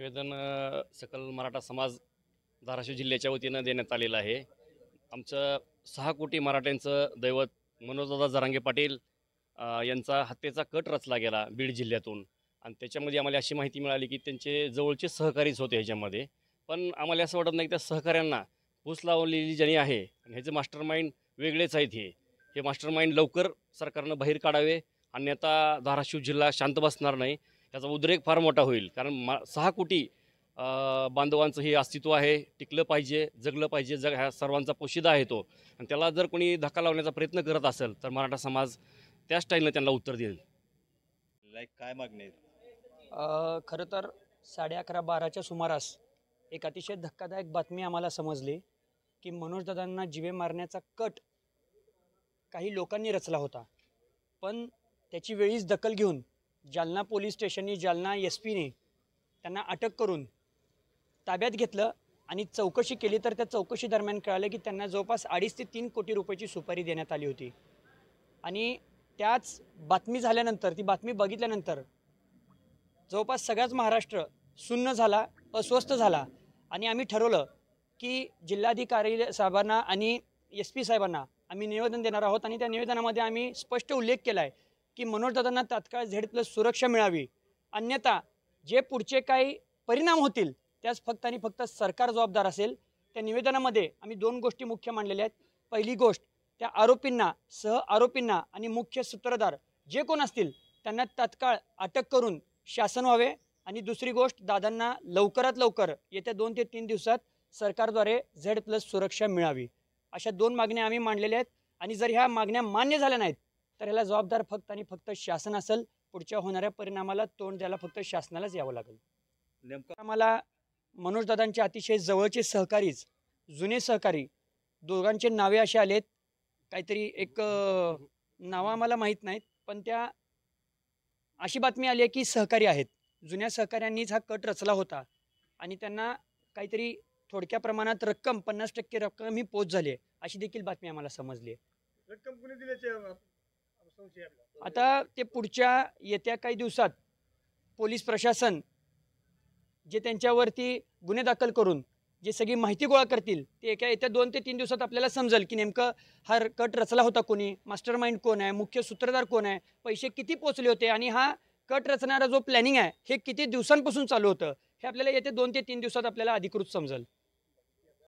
निवेदन सकल मराठा समाज धाराशिव जिल्ह्याच्या वतीनं देण्यात आलेलं आहे। आमचं 6 कोटी मराठ्यांचं दैवत मनोजदादा जरांगे पाटील यांचा हत्येचा कट रचला गेला बीड जिल्ह्यातून आणि त्याच्यामध्ये आम्हाला अशी माहिती मिळाली की त्यांचे जवळचे सहकारीच होते ह्याच्यामध्ये। पण आम्हाला असं वाटत नाही की त्या सहकाऱ्यांना फूस लावलेली ज्यांनी आहे आणि ह्याचे मास्टरमाइंड वेगळेच आहेत। हे मास्टरमाइंड लवकर सरकारनं बाहेर काढावे, अन्यथा धाराशिव जिल्हा शांत बसणार नाही। याचा उद्रेक फार मोठा होईल, कारण 6 कोटी बांधवांचं हे अस्तित्व आहे, टिकलं पाहिजे, जगलं पाहिजे। ह्या सर्वांचा पोशिदा आहे तो, आणि त्याला जर कोणी धक्का लावण्याचा प्रयत्न करत असेल तर मराठा समाज त्या स्टाईलनं त्यांना उत्तर देईल। काय मागणी आहे? खरं तर 11:30-12च्या सुमारास एक अतिशय धक्कादायक बातमी आम्हाला समजली की मनोजदादांना जीवे मारण्याचा कट काही लोकांनी रचला होता। पण त्याची वेळीच दखल घेऊन जालना पोलीस स्टेशननी, जालना SP ने त्यांना अटक करून ताब्यात घेतलं आणि चौकशी केली। तर त्या चौकशी दरम्यान कळालं की त्यांना जवळपास 2.5 ते 3 कोटी रुपयाची सुपारी देण्यात आली होती। आणि त्याच बातमी झाल्यानंतर, ती बातमी बघितल्यानंतर जवळपास सगळाच महाराष्ट्र सुन्न झाला, अस्वस्थ झाला आणि आम्ही ठरवलं की जिल्हाधिकारी साहेबांना आणि SP साहेबांना आम्ही निवेदन देणार आहोत। आणि त्या निवेदनामध्ये आम्ही स्पष्ट उल्लेख केला आहे की मनोजदादांना तात्काळ Z+ सुरक्षा मिळावी, अन्यथा जे पुढचे काही परिणाम होतील त्यास फक्त आणि फक्त सरकार जबाबदार असेल। त्या निवेदनामध्ये आम्ही 2 गोष्टी मुख्य मांडलेल्या आहेत। पहिली गोष्ट, त्या आरोपींना, सह आरोपींना आणि मुख्य सूत्रधार जे कोण असतील त्यांना तात्काळ अटक करून शासन व्हावे। आणि दुसरी गोष्ट, दादांना लवकरात लवकर येत्या 2 ते 3 दिवसात सरकारद्वारे Z+ सुरक्षा मिळावी, अशा 2 मागण्या आम्ही मांडलेल्या आहेत। आणि जर ह्या मागण्या मान्य झाल्या नाहीत तर ह्याला जबाबदार फक्त आणि फक्त शासन असेल। पुढच्या होणाऱ्या परिणामाला तोंड द्यायला फक्त शासनालाच यावं लागेल। नेमकं आम्हाला मनोजदादांचे अतिशय जवळचे सहकारीच, जुने सहकारी, दोघांचे नावे असे आलेत, काहीतरी एक नावं आम्हाला माहीत नाहीत, पण त्या अशी बातमी आली आहे की सहकारी आहेत, जुन्या सहकाऱ्यांनीच हा कट रचला होता आणि त्यांना काहीतरी थोडक्या प्रमाणात रक्कम 50% रक्कम ही पोच झाली आहे, अशी देखील बातमी आम्हाला समजली आहे। रक्कम कोणी दिल्याचे संशय आहे? आता ते पुढच्या येत्या काही दिवसात पोलीस प्रशासन जे त्यांच्यावरती गुन्हे दाखल करून जे सगळी माहिती गोळा करतील ते येत्या 2 ते 3 दिवसात आपल्याला समजेल की नेमकं हा कट रचला होता कोणी, मास्टरमाइंड कोण आहे, मुख्य सूत्रधार कोण आहे, पैसे किती पोचले होते आणि हा कट रचणारा जो प्लॅनिंग आहे हे किती दिवसांपासून चालू होतं, हे आपल्याला येत्या 2 ते 3 दिवसात आपल्याला अधिकृत समजेल।